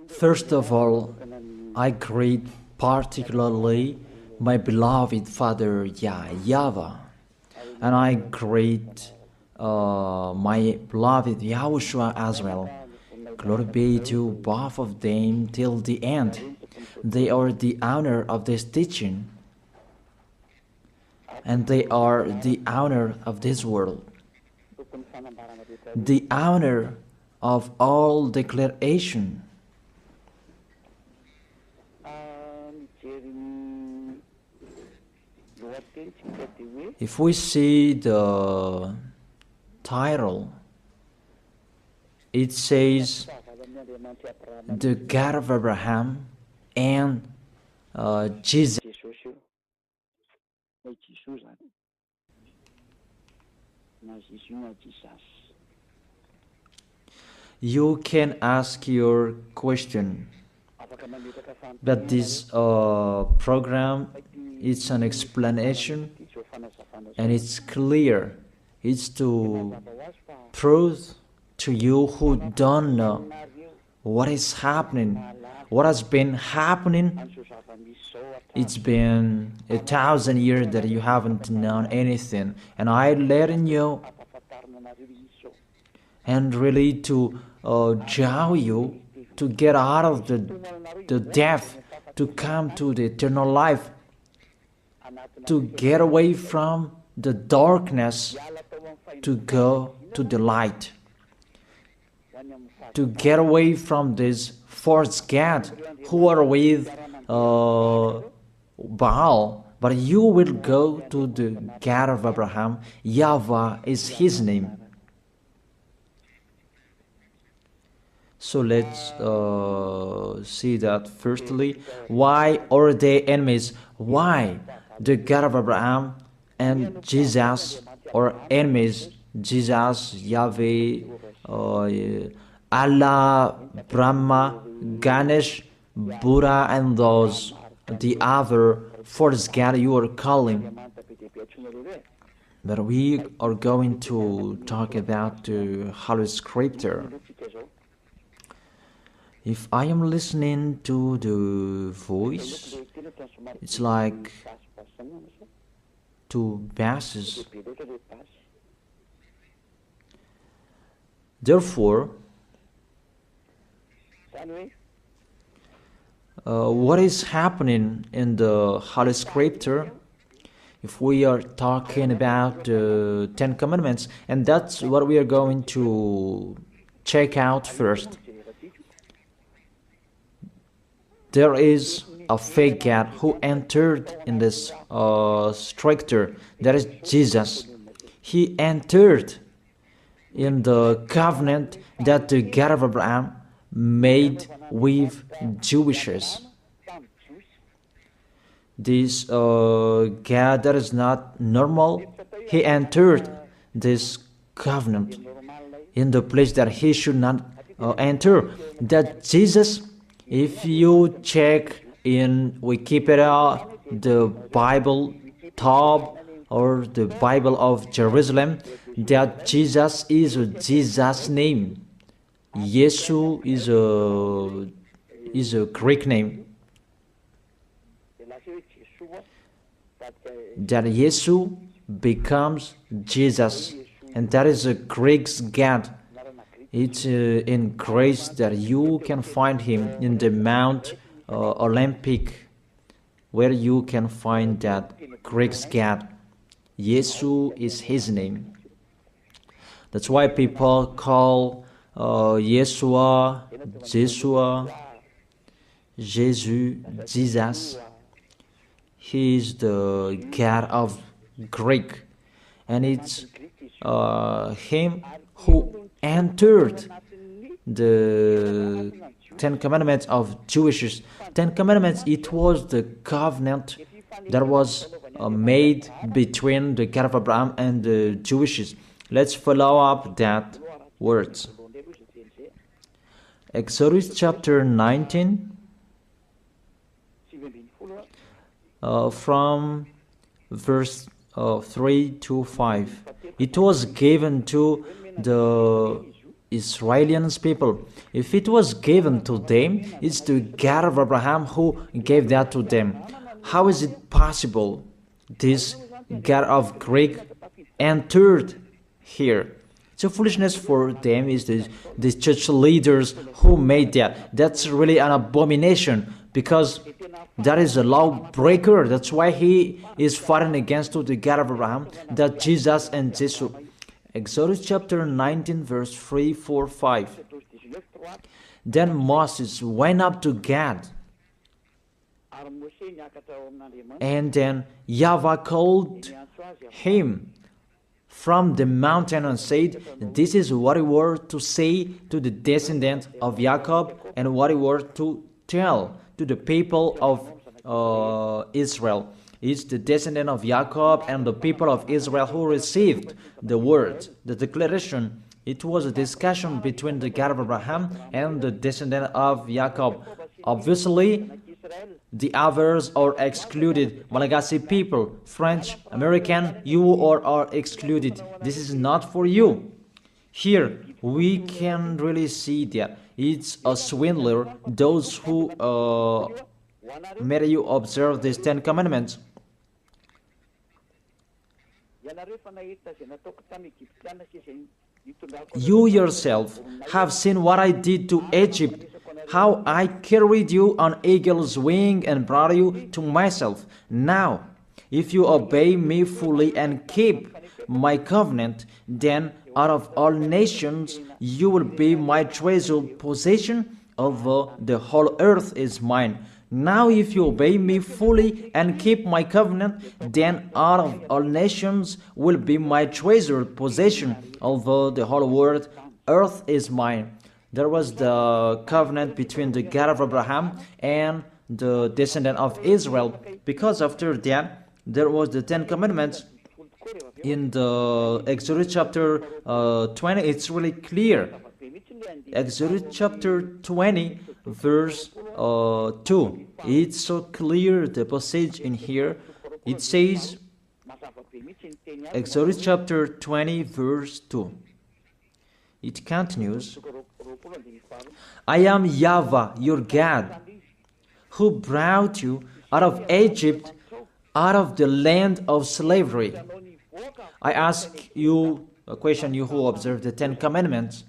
First of all, I greet particularly my beloved Father YAHVAH, and I greet my beloved YAHOSHUA as well. Glory be to both of them till the end. They are the honor of this teaching, and they are the honor of this world, the honor of all declaration. If we see the title, it says the God of Abraham and Jesus. You can ask your question, but this program, it's an explanation, and it's clear. It's to prove to you who don't know what is happening, what has been happening. It's been 1,000 years that you haven't known anything, and I'm letting you, and really to draw you to get out of the death, to come to the eternal life, to get away from the darkness, to go to the light, to get away from this false god who are with Baal, but you will go to the God of Abraham. YAHVAH is his name. So let's see that firstly. Why are they enemies? Why the God of Abraham and Jesus are enemies? Jesus, Yahweh, Allah, Brahma, Ganesh, Buddha, and those, the other false god you are calling. But we are going to talk about the Holy Scripture. If I am listening to the voice, it's like two basses. Therefore, what is happening in the Holy Scripture? If we are talking about the Ten Commandments, and that's what we are going to check out first. There is a fake God who entered in this structure. That is Jesus. He entered in the covenant that the God of Abraham made with Jewishes. This God that is not normal, he entered this covenant in the place that he should not enter. That Jesus, if you check in Wikipedia, the Bible Top or the Bible of Jerusalem, that Jesus is Jesus' name. Yesu is a Greek name. That Yesu becomes Jesus, and that is a Greek God. It's in grace that you can find him in the Mount Olympic, where you can find that Greek God. Yesu is his name. That's why people call Yeshua, Jeshua, Jesus, Jesus. He is the God of Greek, and it's him who entered the Ten Commandments of Jewish. Ten Commandments, it was the covenant that was made between the God of Abraham and the Jewishes. Let's follow up that words. Exodus chapter 19, from verse 3 to 5. It was given to the Israelians people. If it was given to them, it's the God of Abraham who gave that to them. How is it possible this God of Greek entered here? It's a foolishness for them. Is the church leaders who made that. That's really an abomination, because that is a lawbreaker. That's why he is fighting against the God of Abraham, that Jesus and Jesus. Exodus chapter 19 verse 3, 4, 5. Then Moses went up to Gad, and then YAHVAH called him from the mountain and said, this is what you were to say to the descendant of Jacob, and what you were to tell to the people of Israel. It's the descendant of Jacob and the people of Israel who received the word, the declaration. It was a discussion between the God of Abraham and the descendant of Jacob. Obviously, the others are excluded. Malagasy people, French, American, you are excluded. This is not for you. Here, we can really see that it's a swindler, those who made you observe these 10 commandments. You yourself have seen what I did to Egypt, how I carried you on eagle's wing and brought you to myself. Now, if you obey me fully and keep my covenant, then out of all nations you will be my treasured possession, although the whole earth is mine. Now if you obey me fully and keep my covenant, then out of all nations will be my treasured possession, although the whole earth is mine. There was the covenant between the God of Abraham and the descendant of Israel, because after that there was the 10 commandments. In the Exodus chapter 20, it's really clear. Exodus chapter 20 verse 2. It's so clear, the passage in here. It says, Exodus chapter 20 verse 2. It continues, I am YAHVAH, your God, who brought you out of Egypt, out of the land of slavery. I ask you a question, you who observe the 10 commandments.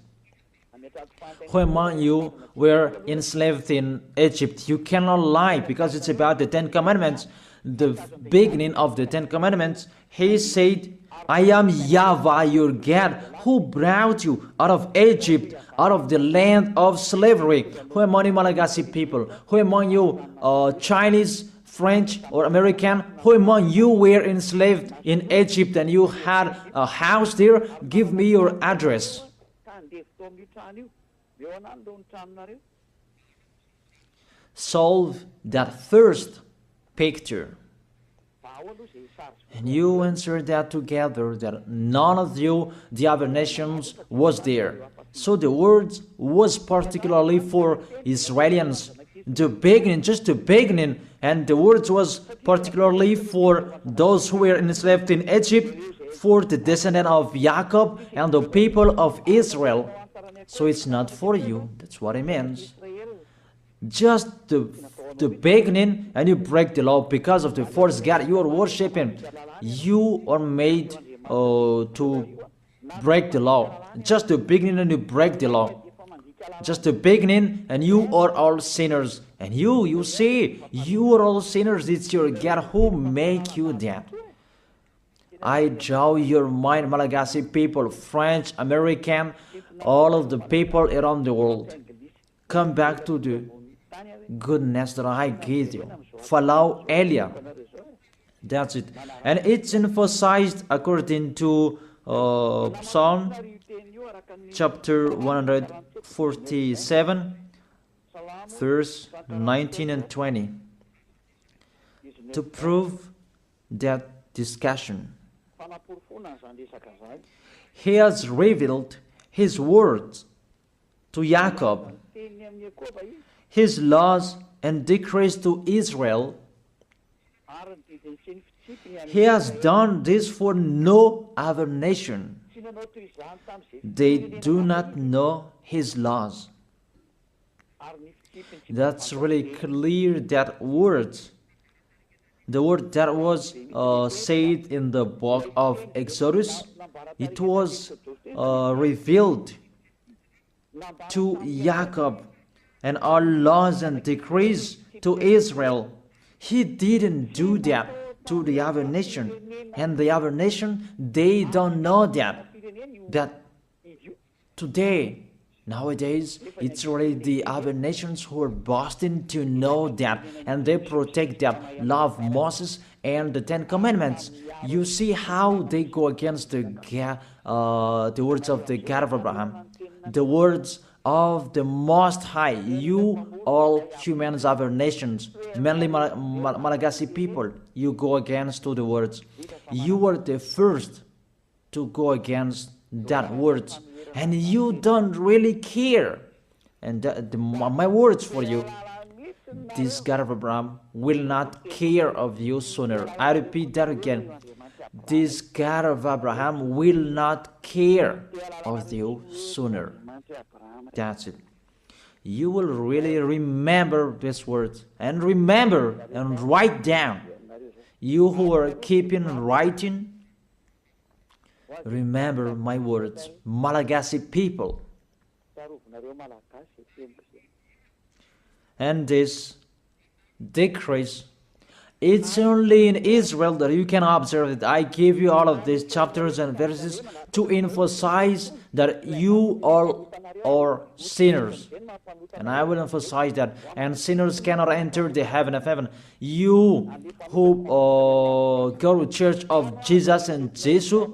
Who among you were enslaved in Egypt? You cannot lie, because it's about the 10 commandments. The beginning of the 10 commandments, he said, I am YAHVAH, your God, who brought you out of Egypt, out of the land of slavery. Who among you Malagasy people? Who among you Chinese, French, or American? Who among you were enslaved in Egypt and you had a house there? Give me your address. Solve that first picture. And you answer that together, that none of you, the other nations, was there. So the words was particularly for Israelians. The beginning, just the beginning, and the words was particularly for those who were enslaved in Egypt, for the descendant of Jacob and the people of Israel. So it's not for you. That's what it means. Just the beginning, and you break the law because of the false God you are worshiping. You are made to break the law. Just the beginning, and you break the law. Just the beginning, and you are all sinners. And you see, you are all sinners. It's your God who make you that. I draw your mind, Malagasy people, French, American, all of the people around the world. Come back to the goodness that I gave you. Follow Elia. That's it. And it's emphasized according to Psalm chapter 147, verse 19 and 20, to prove that discussion. He has revealed his words to Jacob, his laws and decrees to Israel. He has done this for no other nation. They do not know His laws. That's really clear, that word. The word that was said in the book of Exodus, it was revealed to Jacob, and all laws and decrees to Israel. He didn't do that to the other nation, and the other nation, they don't know that today, nowadays, it's really the other nations who are boasting to know that, and they protect that, love Moses and the Ten Commandments. You see how they go against the words of the God of Abraham, the words of the Most High. You, all humans, other nations, mainly Malagasy people, you go against to the words. You were the first to go against that words, and you don't really care. And my words for you, this God of Abraham will not care of you sooner. I repeat that again. This God of Abraham will not care of you sooner. That's it. You will really remember these words, and remember and write down. You who are keeping writing, remember my words, Malagasy people. And this decrease, it's only in Israel that you can observe it. I give you all of these chapters and verses to emphasize that you all are sinners. And I will emphasize that. And sinners cannot enter the heaven of heaven. You who go to church of Jesus and Jesus,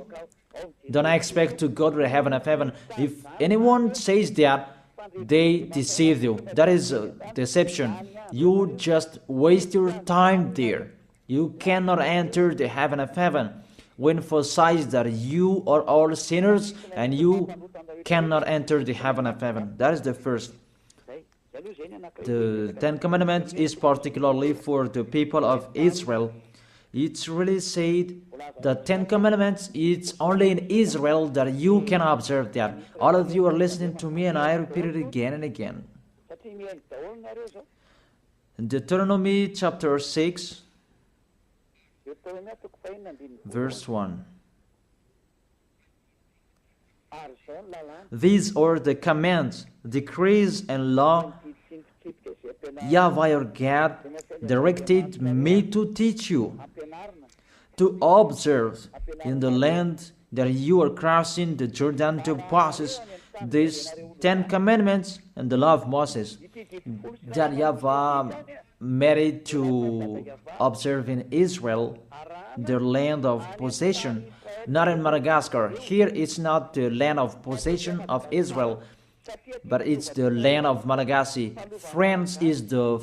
don't expect to go to the heaven of heaven. If anyone says that, they deceive you. That is deception. You just waste your time there. You cannot enter the heaven of heaven. We emphasize that you are all sinners and you cannot enter the heaven of heaven. That is the first. The Ten Commandments is particularly for the people of Israel. It's really said the Ten Commandments, it's only in Israel that you can observe that. All of you are listening to me and I repeat it again and again. Deuteronomy chapter 6, verse 1. These are the commands, decrees, and law YAHVAH your God directed me to teach you, to observe in the land that you are crossing the Jordan to possess these 10 commandments and the law of Moses, that YAHVAH made to observe in Israel, their land of possession, not in Madagascar. Here it's not the land of possession of Israel, but it's the land of Malagasy. France is the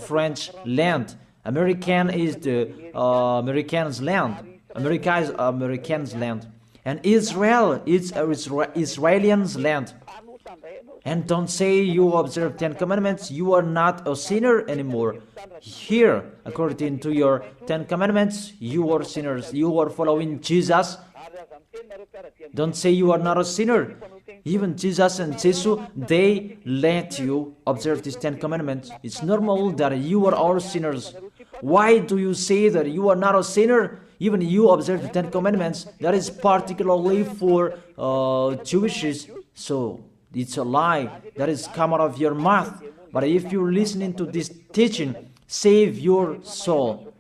French land. American is the Americans' land. America is Americans' land. And Israel is Israelians' land. And don't say you observe 10 commandments, you are not a sinner anymore. Here, according to your 10 commandments, you are sinners. You are following Jesus. Don't say you are not a sinner. Even Jesus and Jesus, they let you observe these 10 commandments. It's normal that you are all sinners. Why do you say that you are not a sinner? Even you observe the 10 commandments. That is particularly for Jewishes. So it's a lie that is come out of your mouth. But if you're listening to this teaching, save your soul.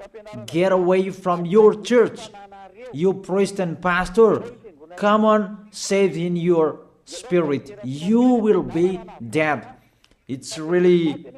Get away from your church. You priest and pastor, come on, save in your spirit. You will be dead. It's really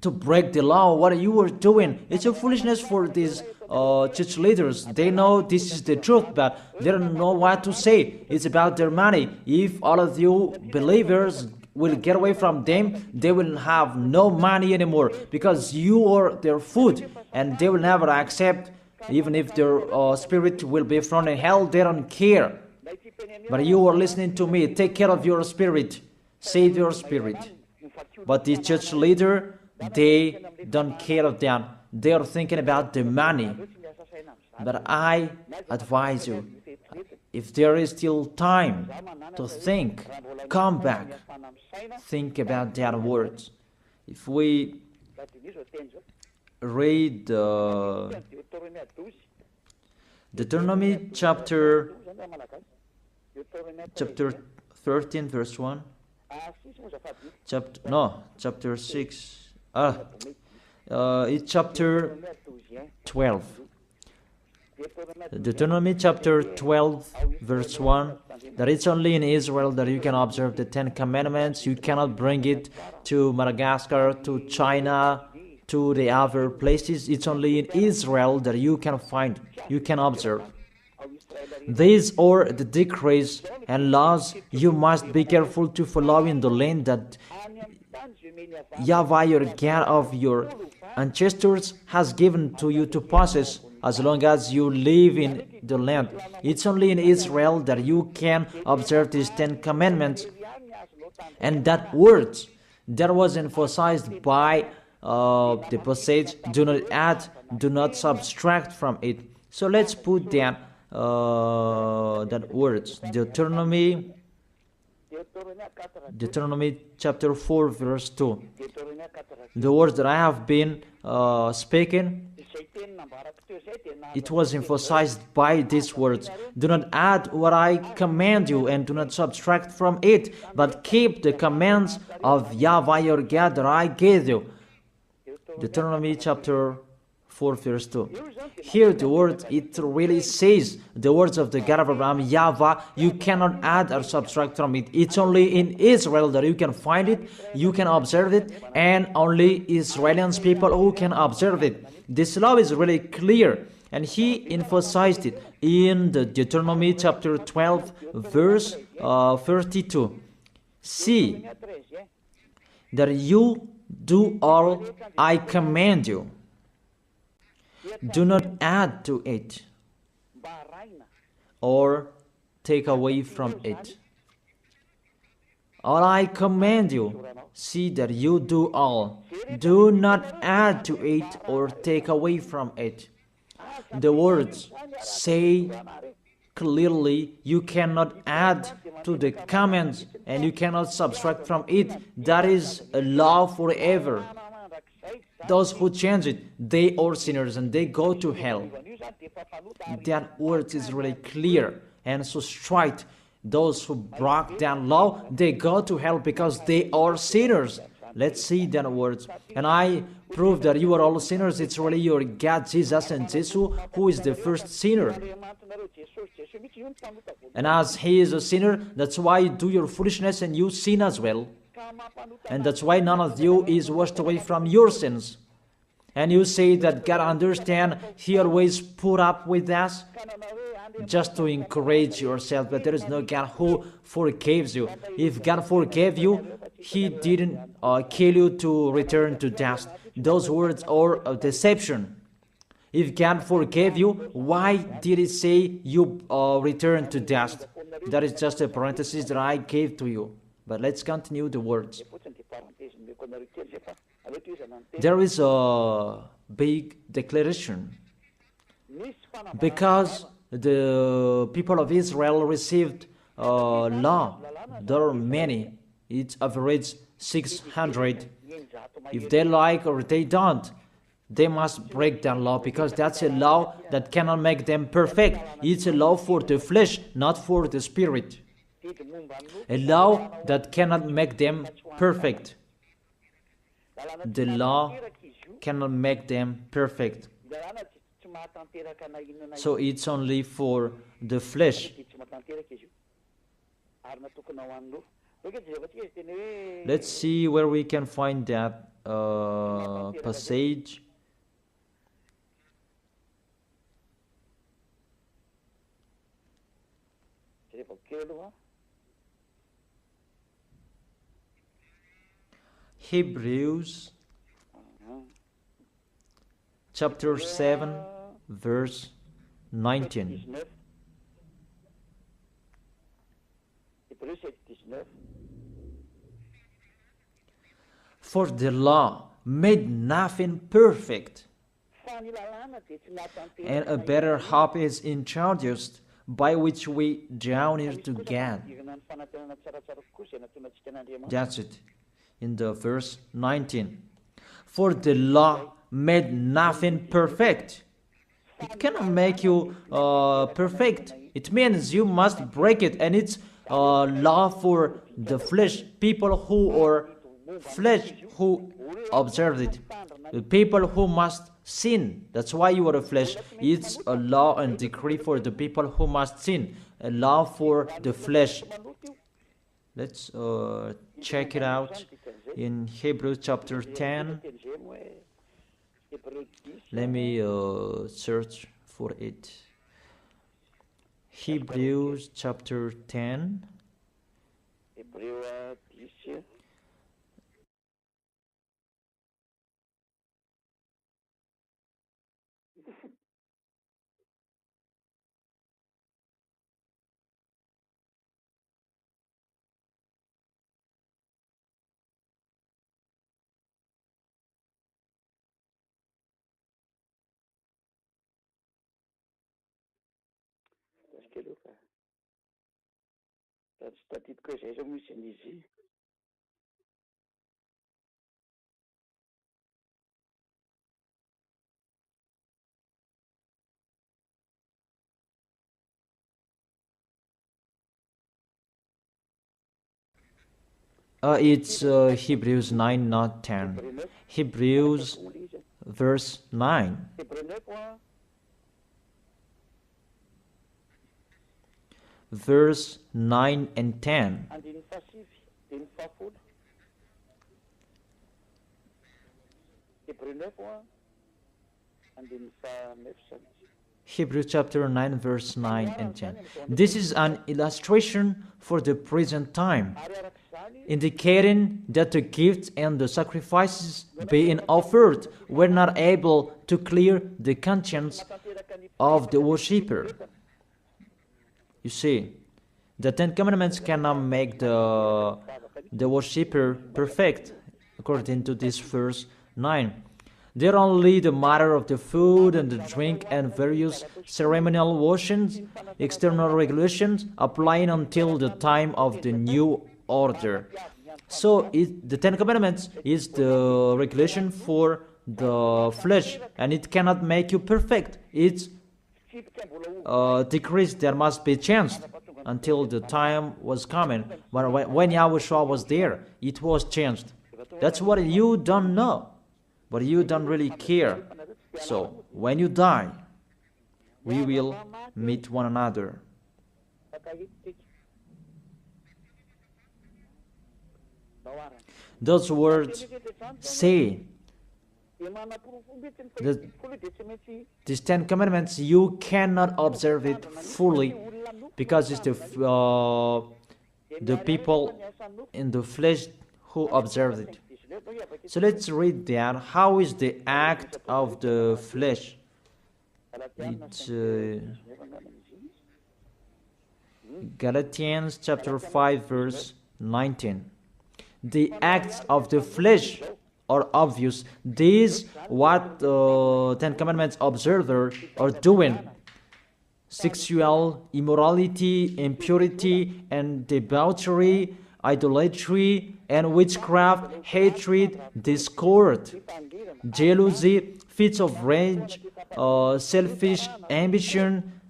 to break the law, what you are doing. It's a foolishness for these church leaders. They know this is the truth, but they don't know what to say. It's about their money. If all of you believers will get away from them, they will have no money anymore, because you are their food, and they will never accept. Even if their spirit will be thrown in hell, they don't care. But you are listening to me. Take care of your spirit. Save your spirit. But the church leader, they don't care of them. They are thinking about the money. But I advise you, if there is still time to think, come back, think about that words. If we read Deuteronomy chapter 13 verse 1, chapter 6, it's chapter 12. Deuteronomy chapter 12 verse 1, that it's only in Israel that you can observe the 10 commandments. You cannot bring it to Madagascar, to China, to the other places. It's only in Israel that you can find, you can observe. These are the decrees and laws you must be careful to follow in the land that YAHVAH, your God of your ancestors, has given to you to possess, as long as you live in the land. It's only in Israel that you can observe these 10 commandments. And that word that was emphasized by the passage, do not add, do not subtract from it. So let's put that words, Deuteronomy chapter 4 verse 2. The words that I have been speaking, it was emphasized by these words. Do not add what I command you, and do not subtract from it, but keep the commands of YAHVAH your God that I gave you. Deuteronomy chapter 4 verse 2. Here the word, it really says the words of the God of Abraham, YAHVAH, you cannot add or subtract from it. It's only in Israel that you can find it, you can observe it, and only Israeli people who can observe it. This law is really clear, and he emphasized it in the Deuteronomy chapter 12 verse 32. See that you do all I command you. Do not add to it or take away from it. All I command you, see that you do all. Do not add to it or take away from it. The words say clearly you cannot add to the commands and you cannot subtract from it. That is a law forever. Those who change it, they are sinners and they go to hell. That word is really clear and so straight. Those who broke that law, they go to hell because they are sinners. Let's see that words. And I prove that you are all sinners. It's really your God, Jesus and Jesus, who is the first sinner. And as he is a sinner, that's why you do your foolishness and you sin as well. And that's why none of you is washed away from your sins. And you say that God understands, he always put up with us, just to encourage yourself, but there is no God who forgives you. If God forgave you, he didn't kill you to return to dust. Those words are a deception. If God forgave you, why did he say you return to dust? That is just a parenthesis that I gave to you. But let's continue the words. There is a big declaration. Because the people of Israel received law, there are many. It's average 600. If they like or they don't, they must break that law, because that's a law that cannot make them perfect. It's a law for the flesh, not for the spirit. A law that cannot make them perfect. The law cannot make them perfect. So it's only for the flesh. Let's see where we can find that passage. Hebrews chapter 7 verse 19. For the law made nothing perfect, and a better hope is introduced, by which we draw near to God. That's it. In the verse 19. For the law made nothing perfect. It cannot make you perfect. It means you must break it, and it's law for the flesh, people who are flesh who observe it. The people who must sin. That's why you are a flesh. It's a law and decree for the people who must sin. A law for the flesh. Let's check it out in Hebrews chapter 10. Let me search for it. Hebrews chapter 10. It's Hebrews 9, not 10. Hebrews verse 9. Verse 9 and 10. Hebrews chapter 9, verse 9 and 10. This is an illustration for the present time, indicating that the gifts and the sacrifices being offered were not able to clear the conscience of the worshipper. You see, the Ten Commandments cannot make the worshipper perfect, according to this verse 9. They're only the matter of the food and the drink and various ceremonial washings, external regulations applying until the time of the new order. So the Ten Commandments is the regulation for the flesh, and it cannot make you perfect. It's decrease that must be changed until the time was coming. But when YAHVAH was there, it was changed. That's what you don't know, but you don't really care. So when you die, we will meet one another. Those words say that these Ten Commandments, you cannot observe it fully because it's the people in the flesh who observe it. So let's read that. How is the act of the flesh? It's Galatians chapter 5 verse 19. The acts of the flesh are obvious. These what Ten Commandments observers are doing: sexual immorality, impurity, and debauchery, idolatry, and witchcraft, hatred, discord, jealousy, fits of rage, selfish ambition,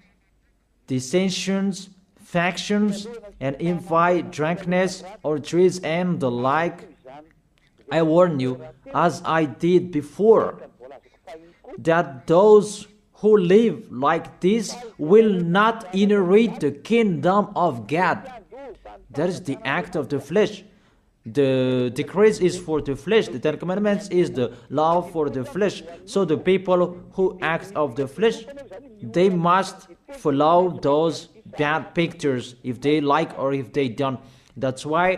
dissensions, factions, and envy, drunkenness, orgies, and the like. I warn you, as I did before, that those who live like this will not inherit the kingdom of God. That is the act of the flesh. The decrease is for the flesh. The Ten Commandments is the law for the flesh. So the people who act of the flesh, they must follow those bad pictures if they like or if they don't. That's why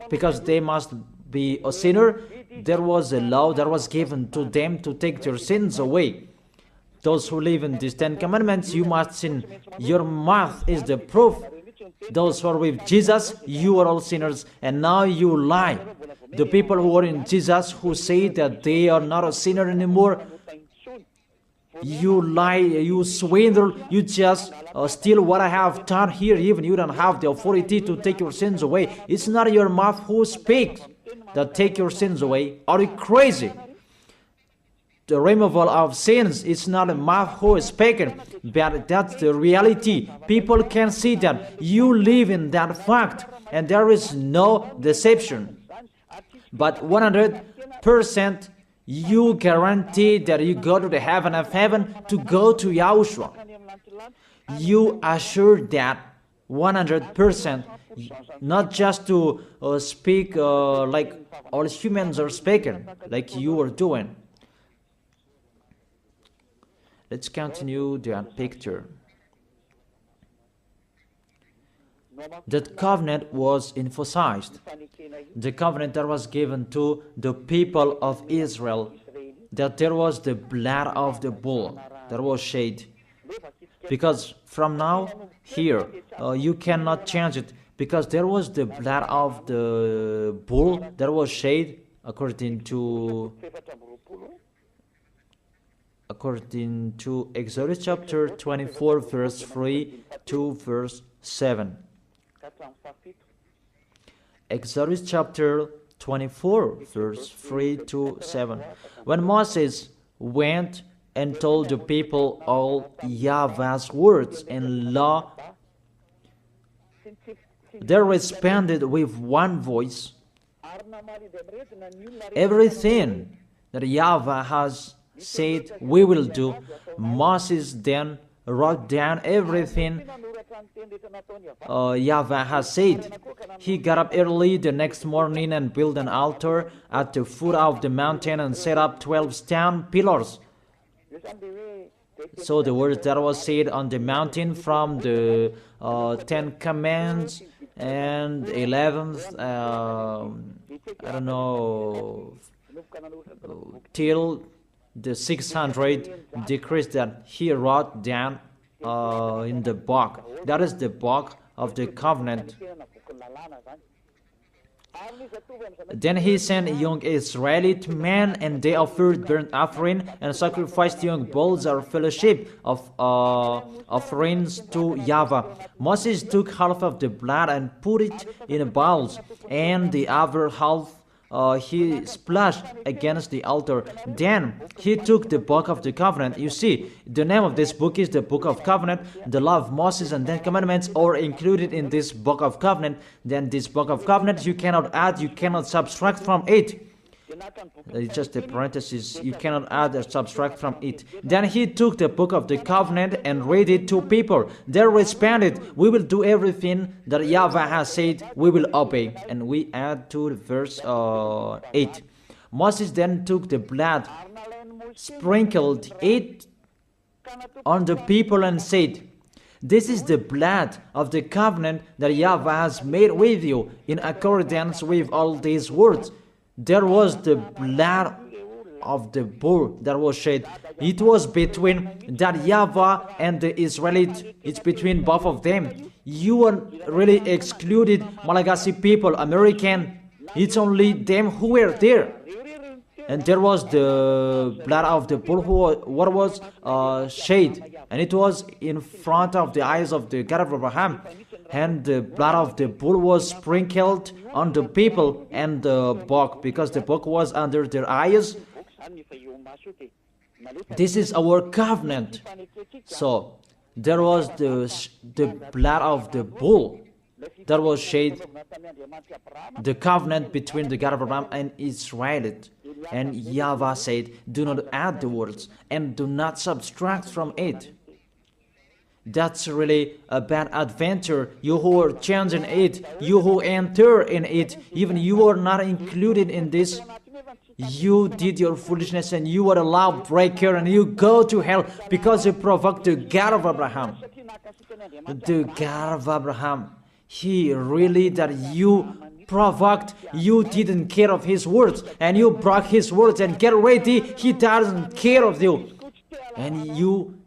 because they must be a sinner, there was a law that was given to them to take their sins away. Those who live in these Ten Commandments, you must sin. Your mouth is the proof. Those who are with Jesus, you are all sinners, and now you lie. The people who are in Jesus, who say that they are not a sinner anymore, you lie, you swindle, you just steal what I have done here. Even you don't have the authority to take your sins away. It's not your mouth who speaks that take your sins away. Are you crazy? The removal of sins is not a mouth who is speaking, but that's the reality. People can see that you live in that fact, and there is no deception. But 100% you guarantee that you go to the heaven of heaven to go to Yahushua. You assure that 100%, not just to speak like all humans are speaking, like you are doing. Let's continue that picture. That covenant was emphasized. The covenant that was given to the people of Israel, that there was the blood of the bull that was shed. Because from now, here, you cannot change it, because there was the blood of the bull that was shed according to Exodus chapter 24, verse 3 to verse 7. Exodus chapter 24, verse 3 to 7. When Moses went and told the people all YAHVAH's words and law, they responded with one voice. Everything that YAHVAH has said we will do. Moses then wrote down everything YAHVAH has said. He got up early the next morning and built an altar at the foot of the mountain and set up 12 stone pillars. So the words that was said on the mountain from the 10 Commandments and 11th, I don't know, till the 600 decrees that he wrote down in the book. That is the book of the covenant. Then he sent young Israelite men, and they offered burnt offering and sacrificed young bulls or fellowship of offerings to YAHVAH. Moses took half of the blood and put it in bowls, and the other half he splashed against the altar. Then he took the book of the covenant. You see, the name of this book is the book of covenant. The law of Moses and 10 commandments are included in this book of covenant. Then this book of covenant, you cannot add, you cannot subtract from it. It's just a parenthesis. You cannot add or subtract from it. Then he took the book of the covenant and read it to people. They responded, we will do everything that YAHVAH has said, we will obey. And we add to verse 8. Moses then took the blood, sprinkled it on the people and said, this is the blood of the covenant that YAHVAH has made with you in accordance with all these words. There was the blood of the bull that was shed. It was between that YAHVAH and the Israelite. It's between both of them. You are really excluded, Malagasy people, American. It's only them who were there. And there was the blood of the bull what was shed. And it was in front of the eyes of the God of Abraham. And the blood of the bull was sprinkled on the people and the book, because the book was under their eyes. This is our covenant. So there was the blood of the bull that was shed, the covenant between the God of Abraham and Israel. And YAHVAH said, do not add the words and do not subtract from it. That's really a bad adventure. You who are changing it, you who enter in it, even you are not included in this. You did your foolishness and you are a lawbreaker and you go to hell because you provoked the God of Abraham. The God of Abraham, he really that you provoked, you didn't care of his words and you broke his words, and get ready, he doesn't care of you. And you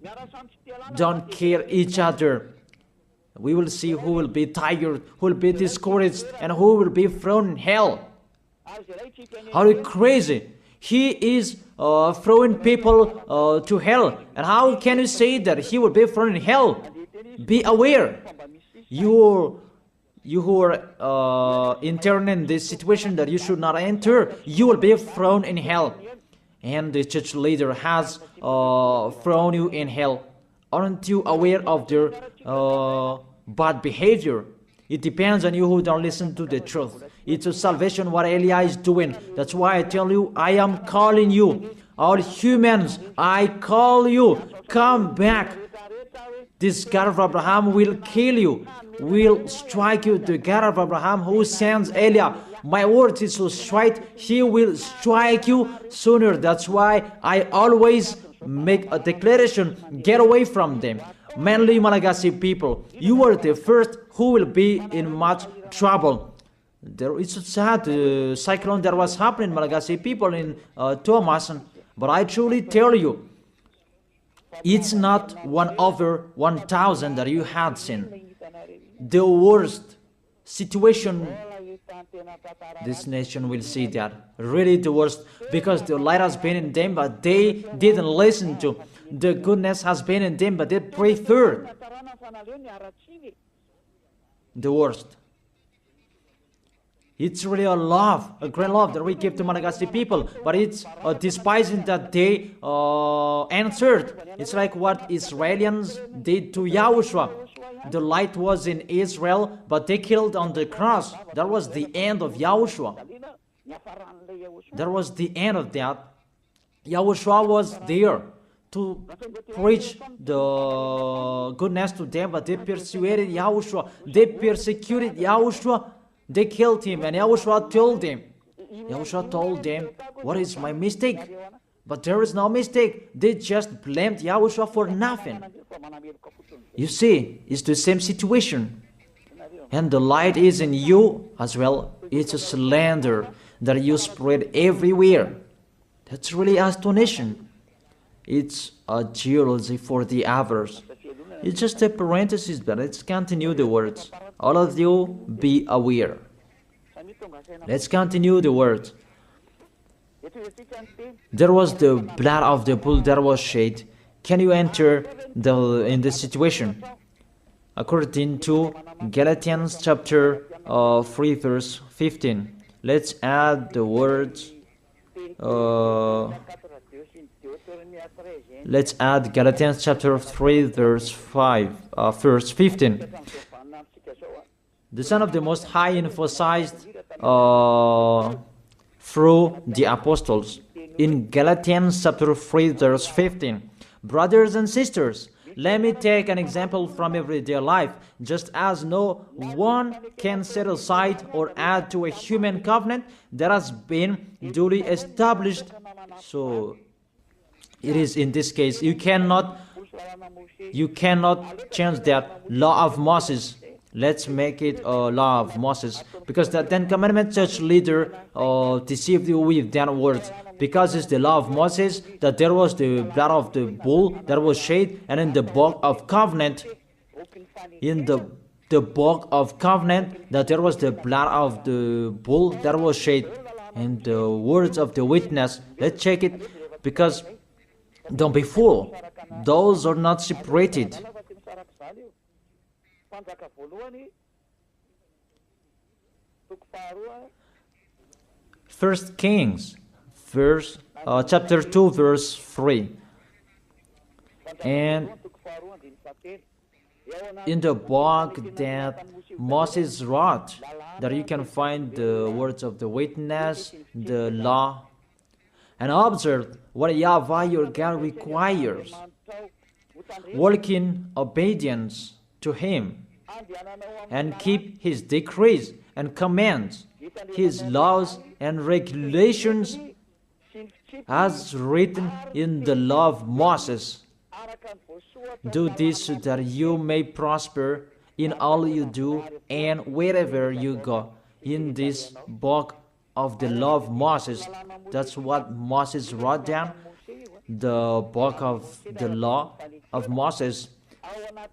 don't care each other. We will see who will be tired, who will be discouraged, and who will be thrown in hell. Are you crazy? He is throwing people to hell. And how can you say that he will be thrown in hell? Be aware. You who are entering in this situation that you should not enter, you will be thrown in hell. And the church leader has thrown you in hell. Aren't you aware of their bad behavior? It depends on you who don't listen to the truth. It's a salvation what Eliah is doing. That's why I tell you, I am calling you. All humans, I call you. Come back. This God of Abraham will kill you, will strike you. The God of Abraham who sends Eliah. My word is so straight, he will strike you sooner. That's why I always make a declaration, get away from them. Mainly Malagasy people, you are the first who will be in much trouble. There is a sad cyclone that was happening, Malagasy people in Thomas, but I truly tell you, it's not 1 over 1,000 that you had seen. The worst situation, this nation will see that, really the worst, because the light has been in them, but they didn't listen to. The goodness has been in them, but they preferred the worst. It's really a love, a great love that we give to Malagasy people, but it's despising that they answered. It's like what Israelis did to Yahushua. The light was in Israel, but they killed on the cross. That was the end of Yahushua. That was the end of that. Yahushua was there to preach the goodness to them, but they persuaded Yahushua. They persecuted Yahushua. They killed him, and Yahushua told them. Yahushua told them, what is my mistake? But there is no mistake. They just blamed Yahushua for nothing. You see, it's the same situation. And the light is in you as well. It's a slander that you spread everywhere. That's really astonishing. It's a jealousy for the others. It's just a parenthesis, but let's continue the words. All of you, be aware. Let's continue the words. There was the blood of the bull that was shed. Can you enter in this situation? According to Galatians chapter 3 verse 15. Let's add the words. Let's add Galatians chapter 3 verse 15. The Son of the Most High emphasized through the apostles in Galatians chapter 3 verse 15. Brothers and sisters, let me take an example from everyday life. Just as no one can set aside or add to a human covenant that has been duly established, so it is in this case. You cannot change that law of Moses. Let's make it a law of Moses, because the Ten Commandment church leader deceived you with that word. Because it's the law of Moses that there was the blood of the bull that was shed, and in the book of covenant, the book of covenant, that there was the blood of the bull that was shed, and the words of the witness. Let's check it, because don't be fooled. Those are not separated. First Kings, chapter 2, verse 3. And in the book that Moses wrote, that you can find the words of the witness, the law, and observe what YAHVAH your God requires. Walk in obedience to Him, and keep His decrees and commands, His laws and regulations, as written in the law of Moses. Do this so that you may prosper in all you do and wherever you go. In this book of the law of Moses, that's what Moses wrote down, the book of the law of Moses.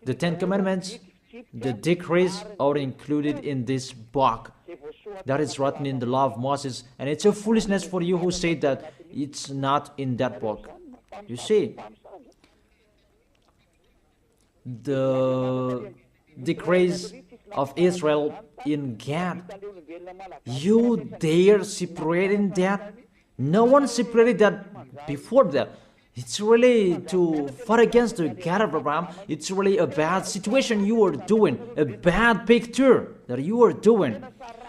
The Ten Commandments, the decrees are included in this book. that is written in the law of Moses, and it's a foolishness for you who say that it's not in that book. You see, the decrees of Israel in Gad, you dare separating that? No one separated that before that. It's really to fight against the God of Abraham. It's really a bad situation you are doing, a bad picture that you are doing,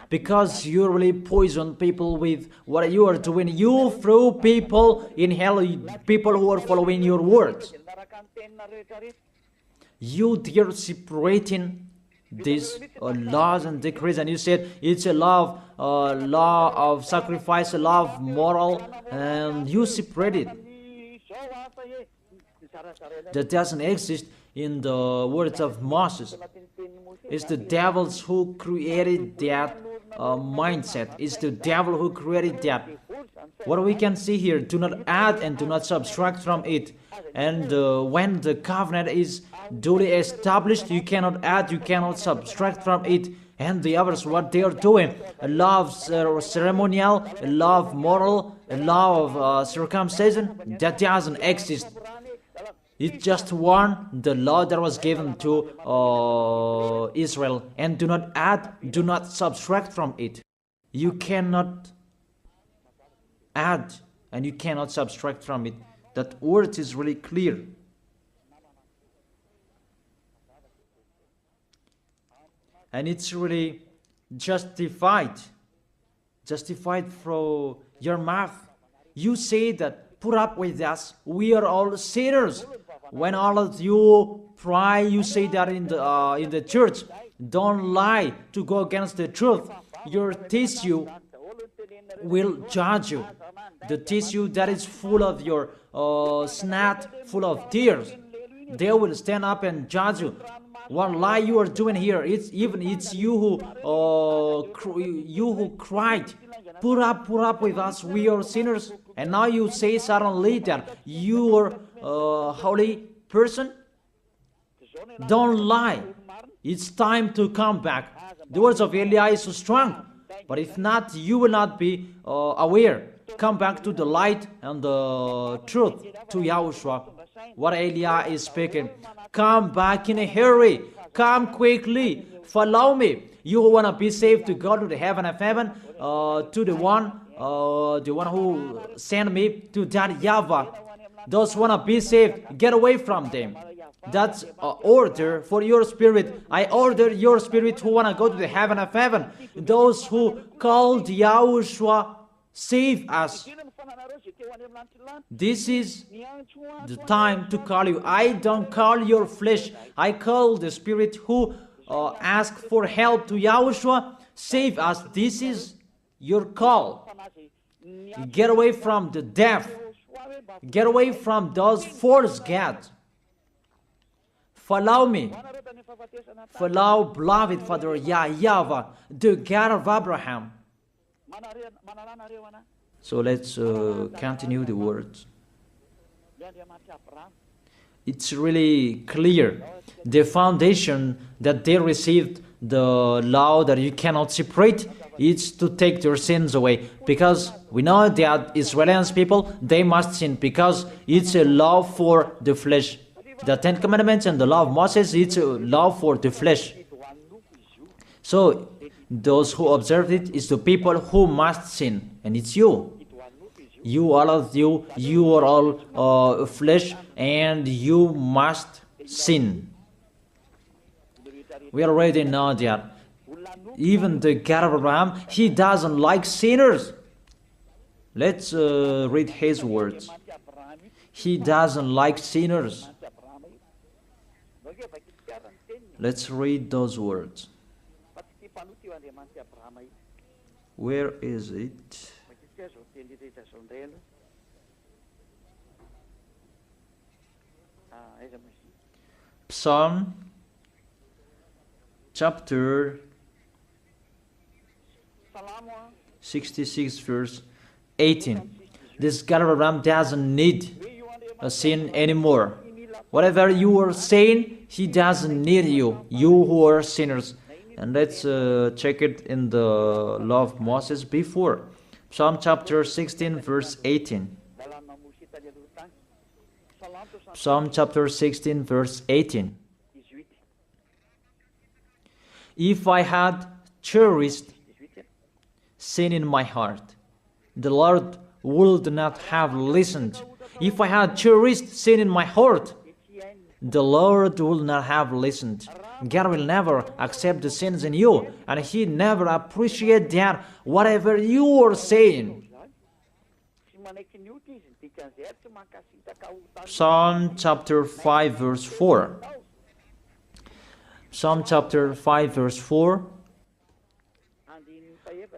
because you really poison people with what you are doing. You throw people in hell, people who are following your words. You dare separating these laws and decrees, and you said it's a law of sacrifice, a law of moral, and you separate it. That doesn't exist in the words of Moses. It's the devils who created that mindset. It's the devil who created that. What we can see here, do not add and do not subtract from it. And when the covenant is duly established, you cannot add, you cannot subtract from it. And the others, what they are doing, a law of ceremonial, a law of moral, a law of circumcision, that doesn't exist. It's just one, the law that was given to Israel. And do not add, do not subtract from it. You cannot add and you cannot subtract from it. That word is really clear. And it's really justified from your mouth. You say that, put up with us, we are all sinners. When all of you pray, you say that in the church. Don't lie to go against the truth. Your tissue will judge you. The tissue that is full of your snot, full of tears, they will stand up and judge you. What lie you are doing here? It's you who cried, put up with us, we are sinners, and now you say suddenly that you are a holy person. Don't lie. It's time to come back. The words of Eliah is so strong, but if not, you will not be aware. Come back to the light and the truth, to Yahushua. What Eliah is speaking. Come back in a hurry. Come quickly. Follow me. You who want to be saved, to go to the heaven of heaven, to the one who sent me, to that YAHVAH. Those who want to be saved, get away from them. That's an order for your spirit. I order your spirit who want to go to the heaven of heaven. Those who called Yahushua, save us. This is the time to call you. I don't call your flesh. I call the spirit who ask for help to Yahushua. Save us. This is your call. Get away from the death. Get away from those false gods. Follow me. Follow beloved Father YAHVAH, the God of Abraham. So let's continue the words. It's really clear. The foundation that they received, the law that you cannot separate, is to take their sins away. Because we know that Israeli people, they must sin because it's a law for the flesh. The Ten Commandments and the law of Moses, it's a law for the flesh. So those who observe it is the people who must sin, and it's you. You, all of you, you are all flesh, and you must sin. We already know that. Even the God of Abraham, he doesn't like sinners. Let's read his words. He doesn't like sinners. Let's read those words. Where is it? Psalm chapter 66 verse 18. This God of Abraham doesn't need a sin anymore. Whatever you are saying, he doesn't need you. You who are sinners. And let's check it in the law of Moses before. Psalm chapter 16 verse 18. Psalm chapter 16 verse 18. If I had cherished sin in my heart, the Lord would not have listened. If I had cherished sin in my heart, the Lord will not have listened. God will never accept the sins in you, and He never appreciate that whatever you are saying. Psalm chapter 5 verse 4. Psalm chapter 5 verse 4.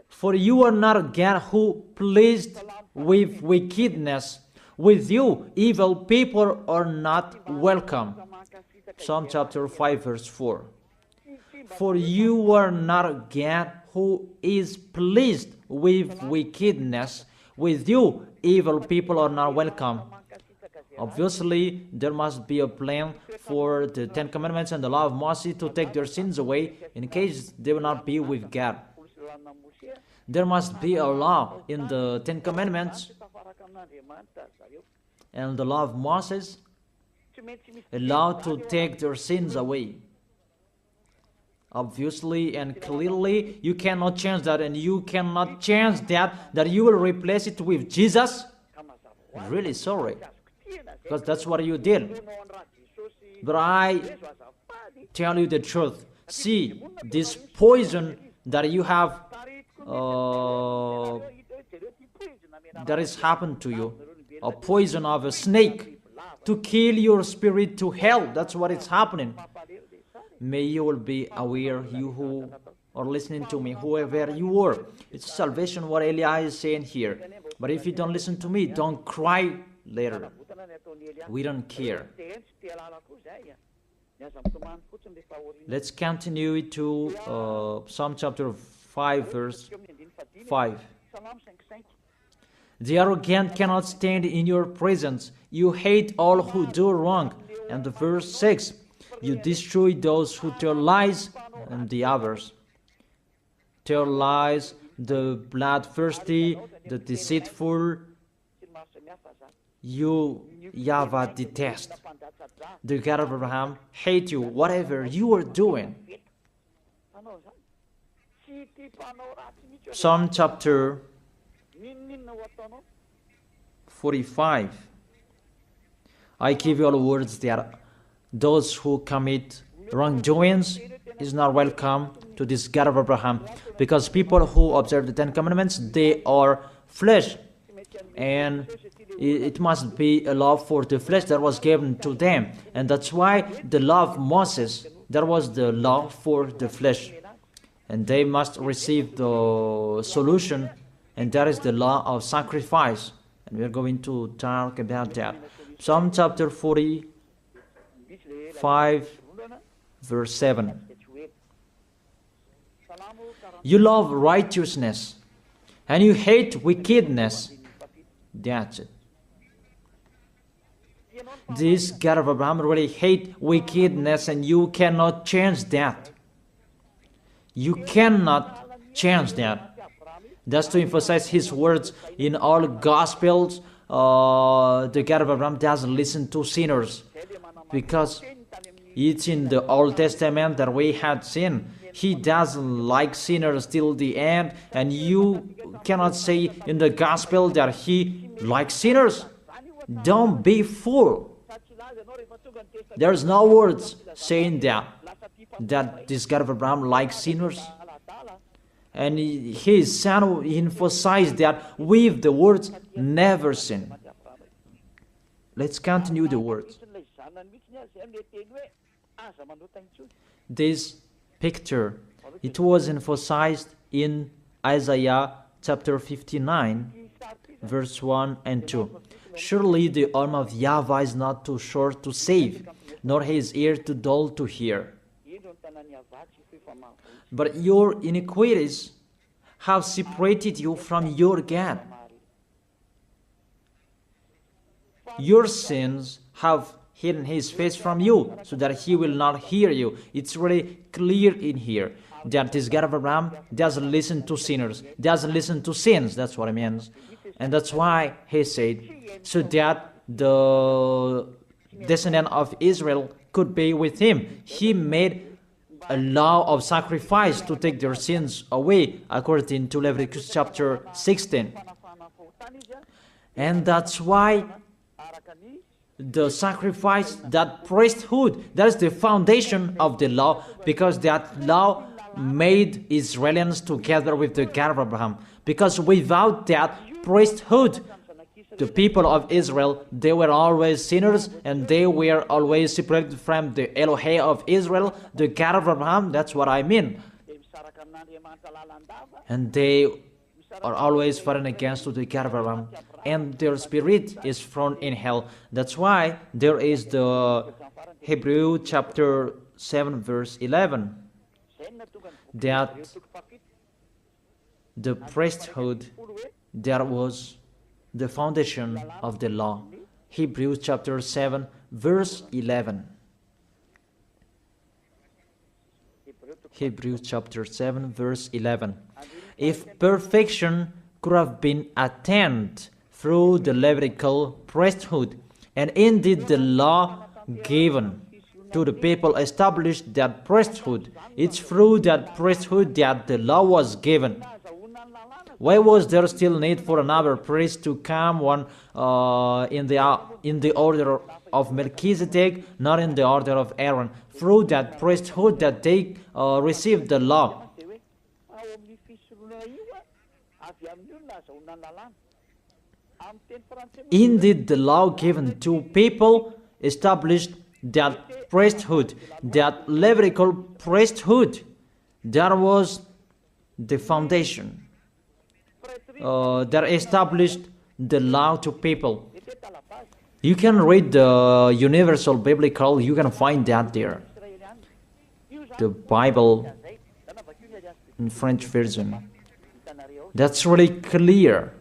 For you are not a God who pleased with wickedness. With you, evil people are not welcome. Psalm chapter 5 verse 4. For you are not a God who is pleased with wickedness. With you, evil people are not welcome. Obviously, there must be a plan for the Ten Commandments and the law of Moses to take their sins away in case they will not be with God. There must be a law in the Ten Commandments and the law of Moses, a law to take their sins away. Obviously and clearly, you cannot change that, and you cannot change that you will replace it with Jesus. Really sorry, because that's what you did. But I tell you the truth. See, this poison that you have, that has happened to you, a poison of a snake to kill your spirit to hell. That's what is happening. May you will be aware, you who are listening to me, whoever you are. It's salvation what Eli is saying here. But if you don't listen to me, don't cry later. We don't care. Let's continue to Psalm chapter 5 verse 5. The arrogant cannot stand in your presence. You hate all who do wrong. And the verse 6. You destroy those who tell lies, and the others tell lies, the bloodthirsty, the deceitful. You, YAHVAH, detest. The God of Abraham hate you, whatever you are doing. Psalm chapter 45. I give you all words that those who commit wrongdoings is not welcome to this God of Abraham, because people who observe the Ten Commandments, they are flesh, and it must be a law for the flesh that was given to them, and that's why the law of Moses, that was the law for the flesh, and they must receive the solution, and that is the law of sacrifice, and we are going to talk about that. Psalm chapter 45 verse 7. You love righteousness and you hate wickedness. That's it. This God of Abraham really hate wickedness, and you cannot change that. You cannot change that. That's to emphasize his words in all Gospels. The God of Abraham doesn't listen to sinners, because it's in the Old Testament that we had sin. He doesn't like sinners till the end, and you cannot say in the Gospel that he likes sinners. Don't be fool. There's no words saying that this God of Abraham likes sinners. And his son emphasized that with the words, never sin. Let's continue the words. This picture, it was emphasized in Isaiah chapter 59, verse 1 and 2. Surely the arm of YAHVAH is not too short to save, nor his ear too dull to hear. But your iniquities have separated you from your God. Your sins have hidden his face from you so that he will not hear you. It's really clear in here that this God of Abraham doesn't listen to sinners, doesn't listen to sins. That's what it means. And that's why he said, so that the descendant of Israel could be with him. He made a law of sacrifice to take their sins away, according to Leviticus chapter 16. And that's why the sacrifice, that priesthood, that is the foundation of the law, because that law made Israelians together with the God of Abraham. Because without that priesthood, the people of Israel, they were always sinners, and they were always separated from the Elohim of Israel, the God of Abraham. That's what I mean. And they are always fighting against the God of Abraham, and their spirit is thrown in hell. That's why there is the Hebrew chapter 7 verse 11, that the priesthood, that was the foundation of the law. Hebrews chapter 7 verse 11. Hebrews chapter 7 verse 11. If perfection could have been attained through the Levitical priesthood, and indeed the law given to the people established that priesthood, it's through that priesthood that the law was given. Why was there still need for another priest to come, one in the order of Melchizedek, not in the order of Aaron? Through that priesthood that they received the law. Indeed, the law given to people established that priesthood, that Levitical priesthood. That was the foundation that established the law to people. You can read the Universal Biblical, you can find that there. The Bible in French version. That's really clear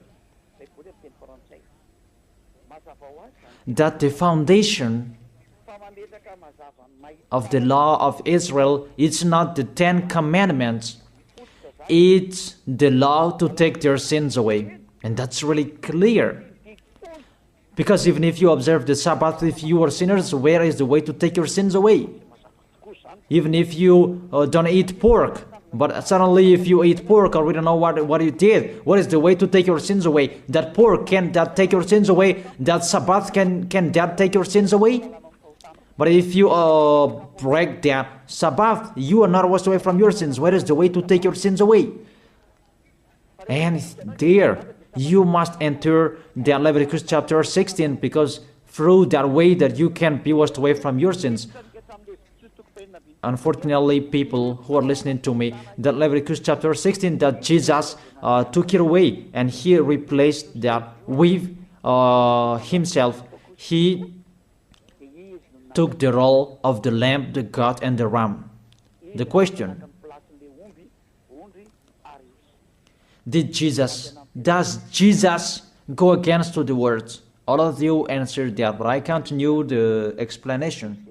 that the foundation of the law of Israel is not the 10 Commandments, it's the law to take their sins away. And that's really clear. Because even if you observe the Sabbath, if you are sinners, where is the way to take your sins away? Even if you don't eat pork, but suddenly if you eat pork, or we don't know what you did, what is the way to take your sins away? That pork, can that take your sins away? That Sabbath, can that take your sins away? But if you break that Sabbath, you are not washed away from your sins. Where is the way to take your sins away? And there, you must enter the Leviticus chapter 16, because through that way that you can be washed away from your sins. Unfortunately, people who are listening to me, that Leviticus chapter 16, that Jesus took it away, and he replaced that with himself. He took the role of the lamb, the goat, and the ram. The question: does Jesus go against to the words? All of you answered that, but I continue the explanation.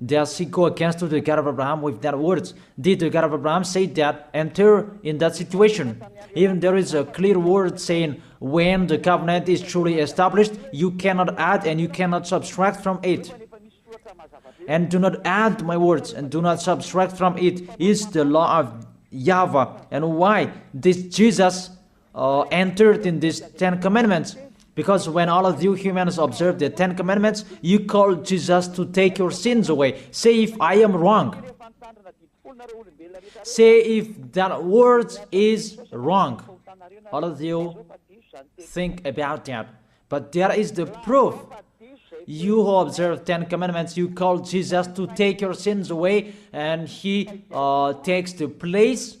Does he go against to the God of Abraham with that words? Did the God of Abraham say that enter in that situation? Even there is a clear word saying when the covenant is truly established, you cannot add and you cannot subtract from it. And do not add my words and do not subtract from it is the law of YAHVAH. And why this Jesus entered in these 10 commandments? Because when all of you humans observe the 10 commandments, you call Jesus to take your sins away. Say if I am wrong. Say if that word is wrong. All of you think about that. But there is the proof. You who observe 10 commandments, you call Jesus to take your sins away, and he takes the place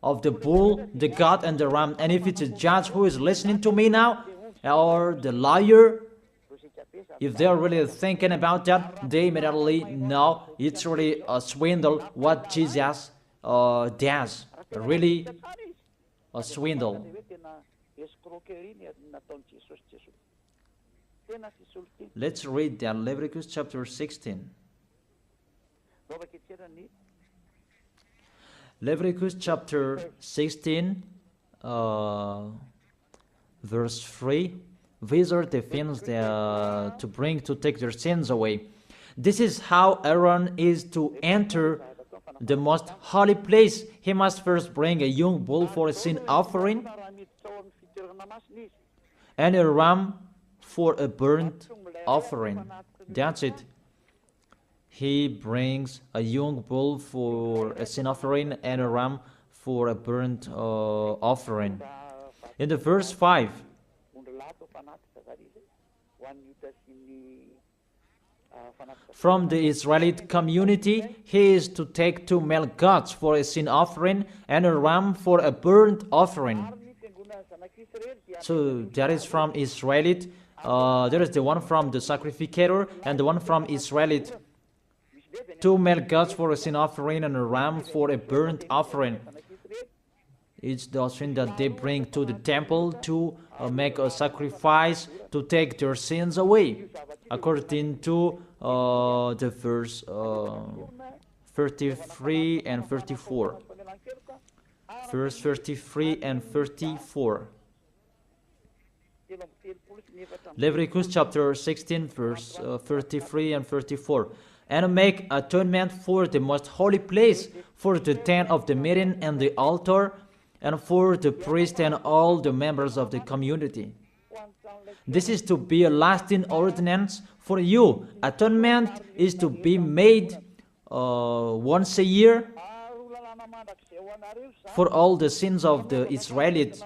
of the bull, the goat, and the ram. And if it's a judge who is listening to me now, or the liar, if they're really thinking about that, they immediately know it's really a swindle what Jesus does. Really a swindle. Let's read that, Leviticus chapter 16. Leviticus chapter 16, verse 3. These are the things that, to bring to take their sins away. This is how Aaron is to enter the most holy place. He must first bring a young bull for a sin offering and a ram for a burnt offering. That's it. He brings a young bull for a sin offering and a ram for a burnt offering. In the verse 5, from the Israelite community, he is to take 2 male goats for a sin offering and a ram for a burnt offering. So that is from Israelite. There is the one from the sacrificator and the one from Israelite. 2 male goats for a sin offering and a ram for a burnt offering. It's the offering that they bring to the temple to make a sacrifice to take their sins away, according to the verse 33 and 34. Verse 33 and 34. Leviticus chapter 16, verse 33 and 34. And make atonement for the most holy place, for the tent of the meeting and the altar, and for the priest and all the members of the community. This is to be a lasting ordinance for you. Atonement is to be made once a year for all the sins of the Israelites.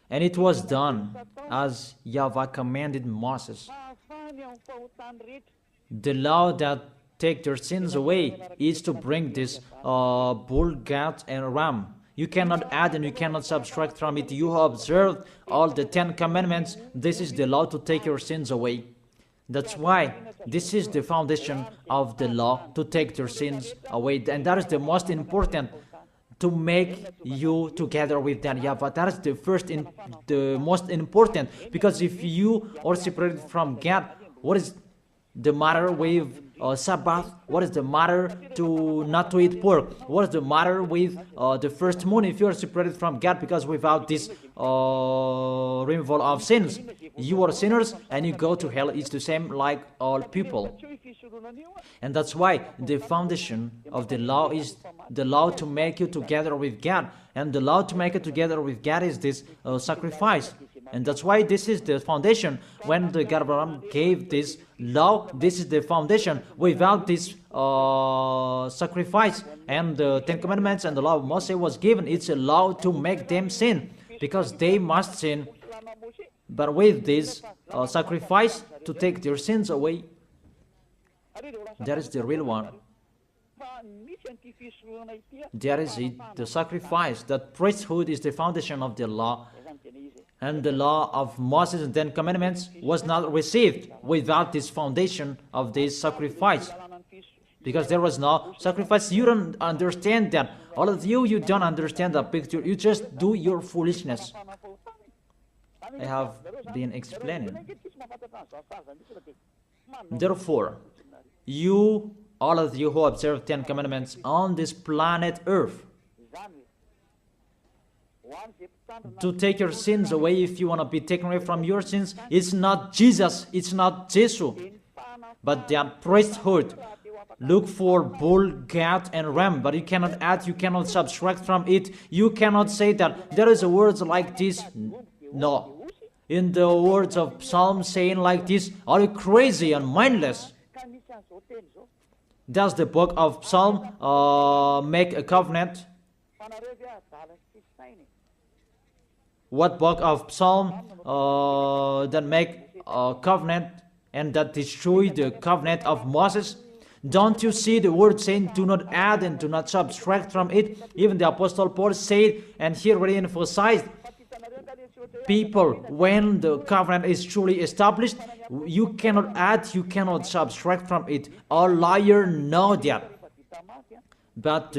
And it was done as YAHVAH commanded Moses. The law that take their sins away is to bring this bull, goat, and ram. You cannot add and you cannot subtract from it. You have observed all the 10 commandments. This is the law to take your sins away. That's why this is the foundation of the law, to take their sins away. And that is the most important, to make you together with that YAHVAH. That is the most important, because if you are separated from God, what is the matter with Sabbath? What is the matter to not to eat pork? What is the matter with the first moon if you are separated from God? Because without this removal of sins, you are sinners and you go to hell. It's the same like all people. And that's why the foundation of the law is the law to make you together with God. And the law to make it together with God is this sacrifice. And that's why this is the foundation. When the God of Abraham gave this law, this is the foundation. Without this sacrifice and the 10 Commandments and the law of Moses was given, it's a law to make them sin, because they must sin. But with this sacrifice to take their sins away, that is the real one. That is it, the sacrifice. That priesthood is the foundation of the law. And the law of Moses and 10 Commandments was not received without this foundation of this sacrifice. Because there was no sacrifice. You don't understand that. All of you, you don't understand the picture. You just do your foolishness. I have been explaining. Therefore, you, all of you who observe 10 Commandments on this planet Earth, to take your sins away, if you want to be taken away from your sins, it's not Jesus, it's not Jesus, but that priesthood. Look for bull, goat, and ram, but you cannot add, you cannot subtract from it. You cannot say that there is a words like this. No. In the words of Psalm saying like this, are you crazy and mindless? Does the book of Psalm make a covenant? What book of Psalm that make a covenant and that destroy the covenant of Moses? Don't you see the word saying, do not add and do not subtract from it? Even the Apostle Paul said, and here really emphasized, people, when the covenant is truly established, you cannot add, you cannot subtract from it. All liars know that. But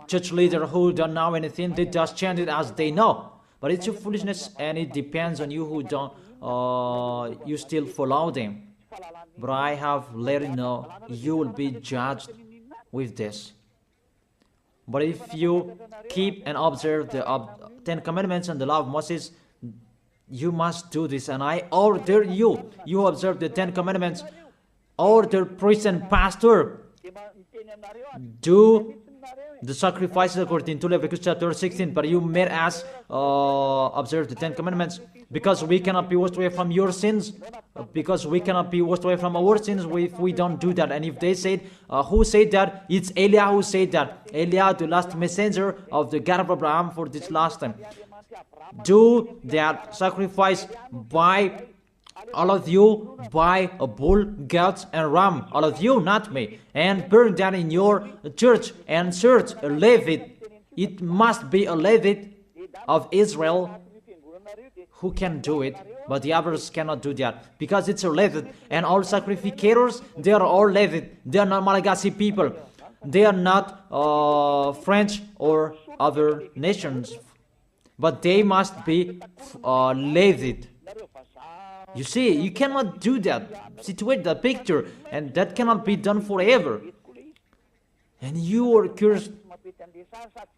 church leaders who don't know anything, they just chant it as they know. But it's a foolishness, and it depends on you who don't, you still follow them. But I have let you know, you will be judged with this. But if you keep and observe the 10 commandments and the law of Moses, you must do this. And I order you, you observe the 10 commandments, order priest and pastor, do the sacrifices according to Leviticus chapter 16. But you made us observe the 10 commandments, because we cannot be washed away from your sins, because we cannot be washed away from our sins if we don't do that. And if they said, who said that? It's Eliah who said that. Eliah, the last messenger of the God of Abraham for this last time. Do that sacrifice by all of you, by a bull, goat, and ram. All of you, not me. And burn that in your church and church, a Levite. It must be a Levite of Israel who can do it, but the others cannot do that, because it's a Levite. And all sacrificators, they are all Levite. They are not Malagasy people. They are not French or other nations, but they must be Levite. You see, you cannot do that, situate that picture, and that cannot be done forever. And you are cursed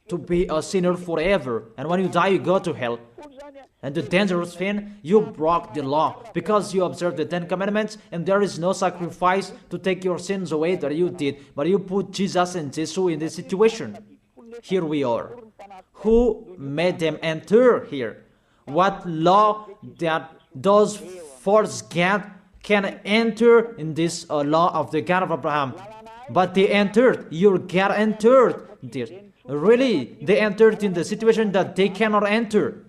to be a sinner forever, and when you die, you go to hell. And the dangerous thing, you broke the law, because you observed the 10 commandments, and there is no sacrifice to take your sins away that you did, but you put Jesus and Jesus in this situation. Here we are. Who made them enter here? What law that those false God can enter in this law of the God of Abraham? But they entered. Your God entered this. Really, they entered in the situation that they cannot enter.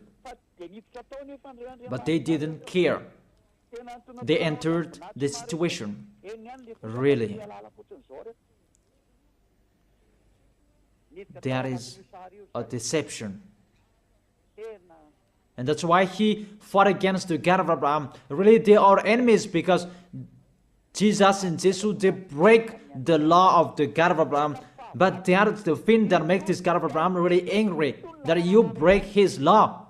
But they didn't care. They entered the situation. Really. That is a deception. And that's why he fought against the God of Abraham. Really, they are enemies, because Jesus and Jesus, they break the law of the God of Abraham. But that's the thing that makes this God of Abraham really angry, that you break his law.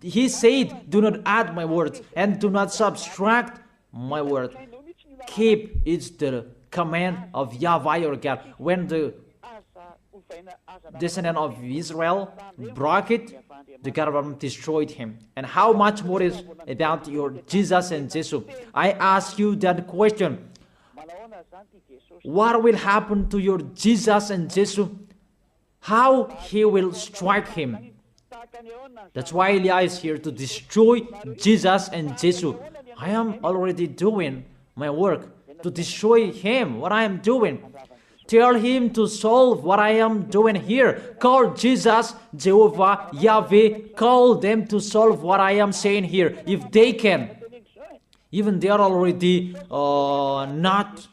He said, do not add my words, and do not subtract my word. Keep, it's the command of YAHVAH your God. When the descendant of Israel broke it, the God of Abraham destroyed him. And how much more is about your Jesus and Jesus? I ask you that question. What will happen to your Jesus and Jesus? How he will strike him? That's why Eliah is here, to destroy Jesus and Jesus. I am already doing my work to destroy him, what I am doing. Tell him to solve what I am doing here. Call Jesus, Jehovah, Yahweh. Call them to solve what I am saying here, if they can. Even they are already not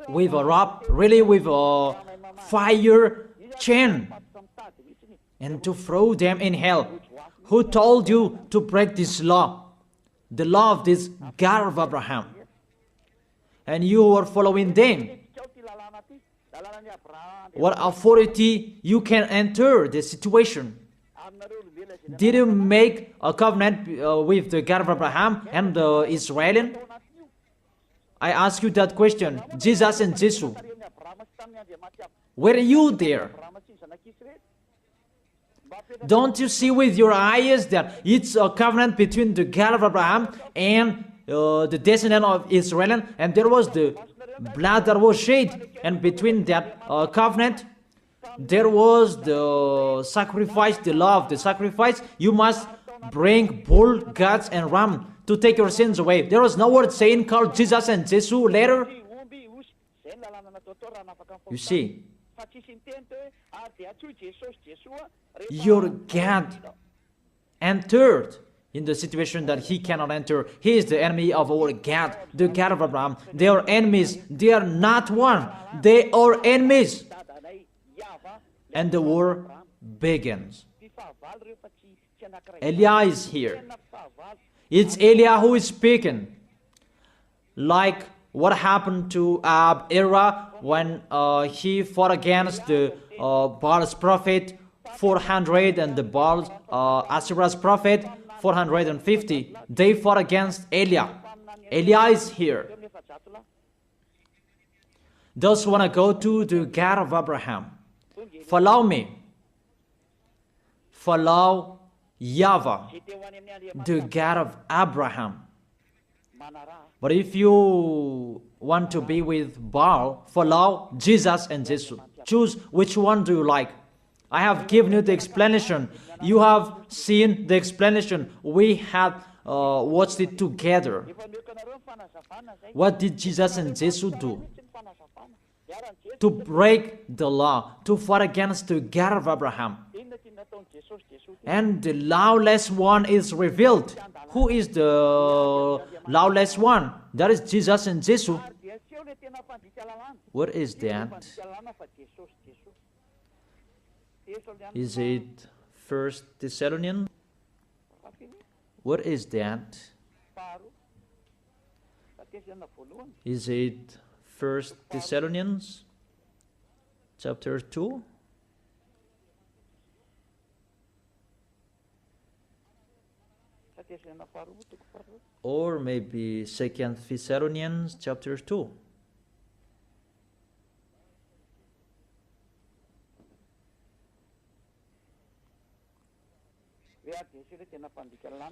with a rope, really with a fire chain, and to throw them in hell. Who told you to break this law? The law of this God of Abraham. And you are following them. What authority you can enter the situation? Did you make a covenant with the God of Abraham and the Israelian? I ask you that question. Jesus and Jesus, were you there? Don't you see with your eyes that it's a covenant between the God of Abraham and the descendant of Israel, and there was the blood that was shed, and between that covenant there was the sacrifice, the law of the sacrifice. You must bring bull, goats, and ram to take your sins away. There was no word saying call Jesus and Jesus later. You see, your God entered in the situation that he cannot enter. He is the enemy of our God, the God of Abraham. They are enemies. They are not one. They are enemies. And the war begins. Eliah is here. It's Eliah who is speaking. Like what happened to Era when he fought against the Baal's prophet 400, and the Baal, Asherah's prophet, 450. They fought against Eliah. Eliah is here. Those who want to go to the God of Abraham, follow me. Follow YAHVAH, the God of Abraham. But if you want to be with Baal, follow Jesus and Jesus. Choose which one do you like. I have given you the explanation. You have seen the explanation. We have watched it together. What did Jesus and Jesus do? To break the law, to fight against the God of Abraham. And the lawless one is revealed. Who is the lawless one? That is Jesus and Jesus. What is that? Is it 1 Thessalonians? What is that? Is it 1 Thessalonians chapter 2? Or maybe 2 Thessalonians chapter 2.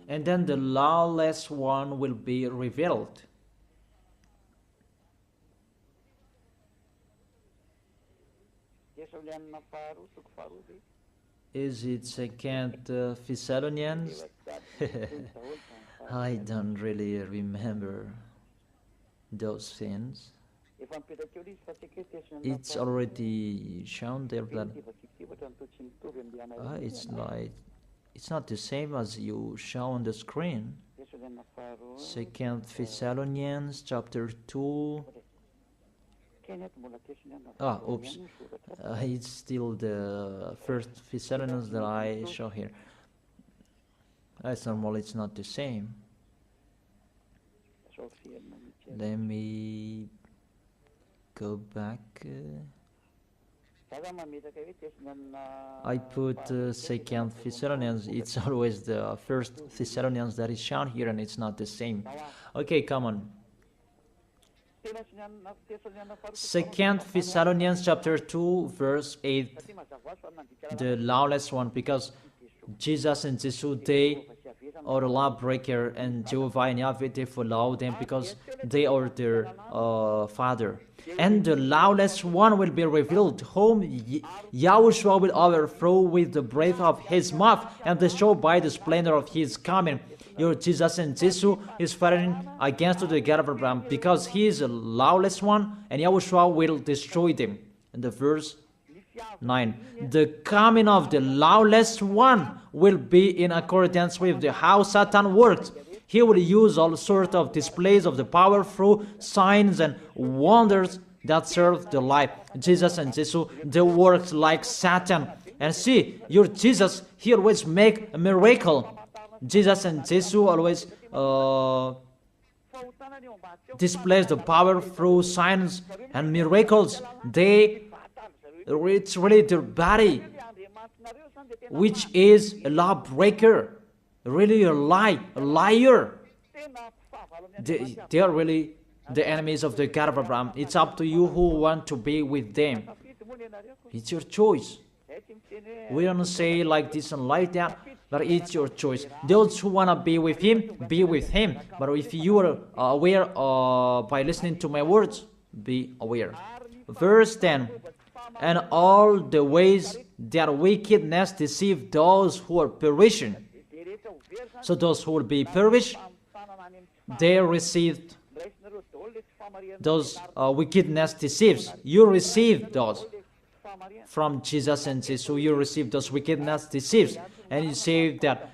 And then the lawless one will be revealed. Is it 2 Thessalonians? I don't really remember those things. It's already shown there that it's not the same as you show on the screen. 2 Thessalonians chapter 2. Oops. It's still the 1 Thessalonians that I show here. It's normal, it's not the same. Let me go back. I put 2 Thessalonians. It's always the 1 Thessalonians that is shown here, and it's not the same. Okay, come on. 2 Thessalonians chapter 2 verse 8. The lawless one, because Jesus and Jesus, they are the lawbreaker, and YAHVAH and YAHVAH, they follow them because they are their father. And the lawless one will be revealed, whom YAHOSHUA will overthrow with the breath of his mouth and destroy by the splendor of his coming. Your Jesus and Jesus is fighting against the God of Abraham because he is a lawless one, and YAHOSHUA will destroy them. And the verse 9. The coming of the lawless one will be in accordance with how Satan works. He will use all sorts of displays of the power through signs and wonders that serve the lie. Jesus and Jesus, they work like Satan. And see, your Jesus, he always make a miracle. Jesus and Jesus always displays the power through signs and miracles. It's really their body, which is a lawbreaker, really a liar. They are really the enemies of the God of Abraham. It's up to you who want to be with them. It's your choice. We don't say like this and like that, but it's your choice. Those who want to be with him, be with him. But if you are aware by listening to my words, be aware. Verse 10. And all the ways that wickedness deceive those who are perishing. So those who will be perished, they received those wickedness deceives. You received those from Jesus and Jesus. So you received those wickedness deceives. And you say that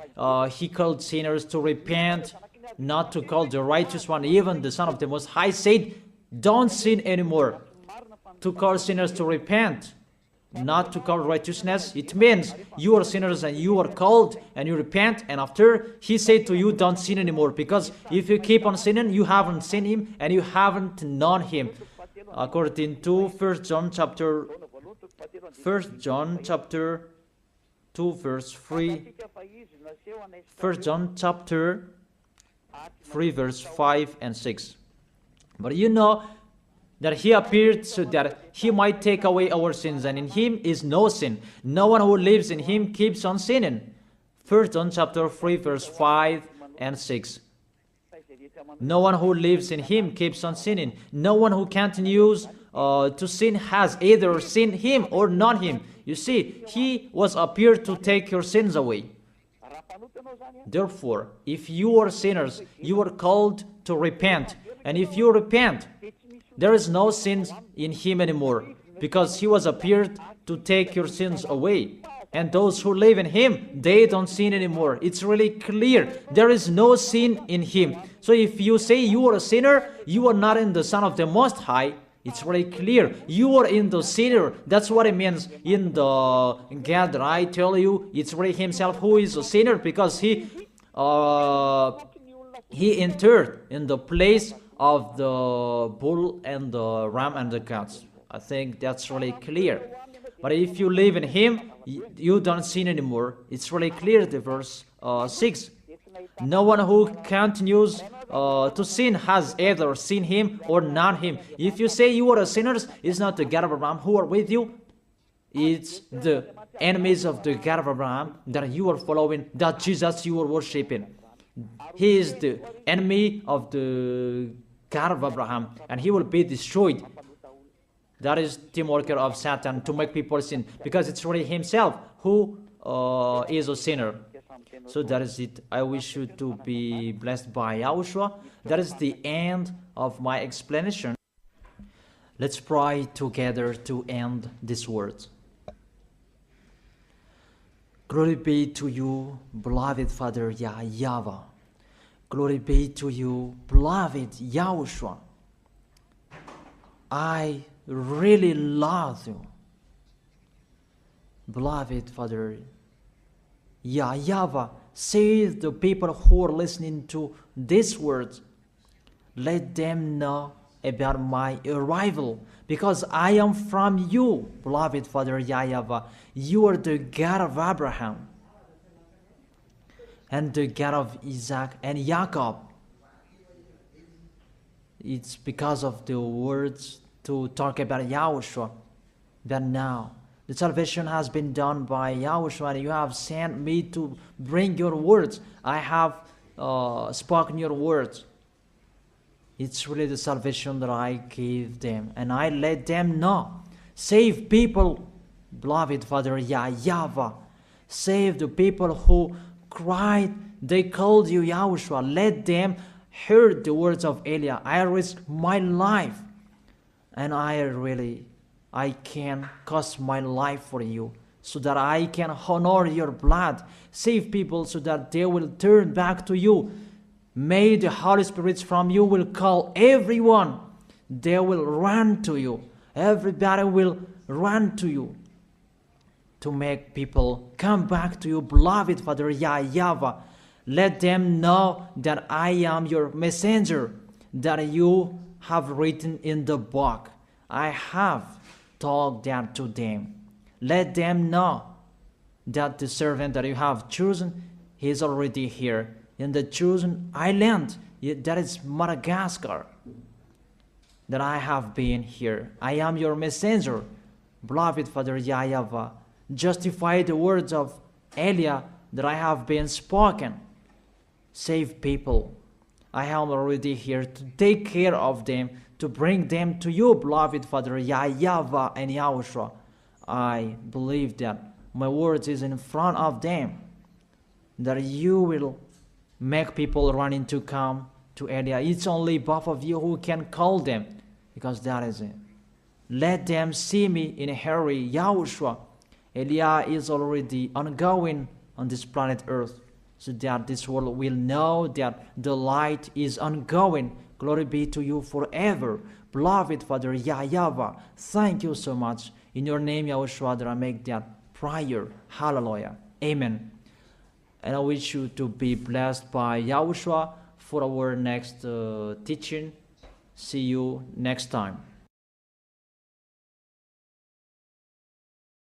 he called sinners to repent, not to call the righteous one. Even the Son of the Most High said, don't sin anymore. To call sinners to repent, not to call righteousness. It means you are sinners and you are called and you repent, and after he said to you, don't sin anymore, because if you keep on sinning, you haven't seen him and you haven't known him. According to 1 John chapter 2 verse 3, Fica país nasceu na 1 John chapter 3 verse 5 and 6. But you know that he appeared so that he might take away our sins, and in him is no sin. No one who lives in him keeps on sinning. 1 John chapter 3 verse 5 and 6. No one who lives in him keeps on sinning. No one who continues to sin has either sinned him or not him. You see, he was appeared to take your sins away. Therefore, if you are sinners, you are called to repent. And if you repent, there is no sin in him anymore, because he was appeared to take your sins away. And those who live in him, they don't sin anymore. It's really clear. There is no sin in him. So if you say you are a sinner, you are not in the Son of the Most High. It's very clear. You are in the sinner. That's what it means in the God that I tell you. It's really himself who is a sinner, because he entered in the place of the bull and the ram and the goats. I think that's really clear. But if you live in him, you don't sin anymore. It's really clear, the verse 6. No one who continues to sin has either seen him or not him. If you say you are a sinner, it's not the God of Abraham who are with you. It's the enemies of the God of Abraham that you are following, that Jesus you are worshiping. He is the enemy of the God of Abraham, and he will be destroyed. That is the worker of Satan, to make people sin, because it's really himself who is a sinner. So that is it. I wish you to be blessed by Yahushua. That is the end of my explanation. Let's pray together to end these words. Glory be to you, beloved Father YAHVAH. Glory be to you, beloved Yahushua. I really love you, beloved Father YAHVAH. Save the people who are listening to these words. Let them know about my arrival, because I am from you, beloved Father YAHVAH. You are the God of Abraham and the God of Isaac and Jacob. It's because of the words to talk about Yahushua that now the salvation has been done by Yahushua, and you have sent me to bring your words. I have spoken your words. It's really the salvation that I gave them, and I let them know. Save people, beloved Father YAHVAH. Save the people who cried, they called you Yahushua. Let them hear the words of Eliah. I risk my life, and I can cost my life for you, so that I can honor your blood. Save people so that they will turn back to you. May the Holy Spirit from you will call everyone. They will run to you. Everybody will run to you to make people come back to you, beloved Father YAHVAH. Let them know that I am your messenger, that you have written in the book. I have told that to them. Let them know that the servant that you have chosen, he is already here in the chosen island, that is Madagascar, that I have been here. I am your messenger, beloved Father YAHVAH. Justify the words of Eliah that I have been spoken. Save people. I am already here to take care of them, to bring them to you, beloved Father YAHVAH and Yahushua. I believe that my words is in front of them, that you will make people running to come to Eliah. It's only both of you who can call them, because that is it. Let them see me in a hurry, Yahushua. Eliah is already ongoing on this planet Earth, so that this world will know that the light is ongoing. Glory be to you forever, beloved Father YAHVAH. Thank you so much. In your name, Yahushua, that I make that prayer. Hallelujah. Amen. And I wish you to be blessed by Yahushua for our next teaching. See you next time.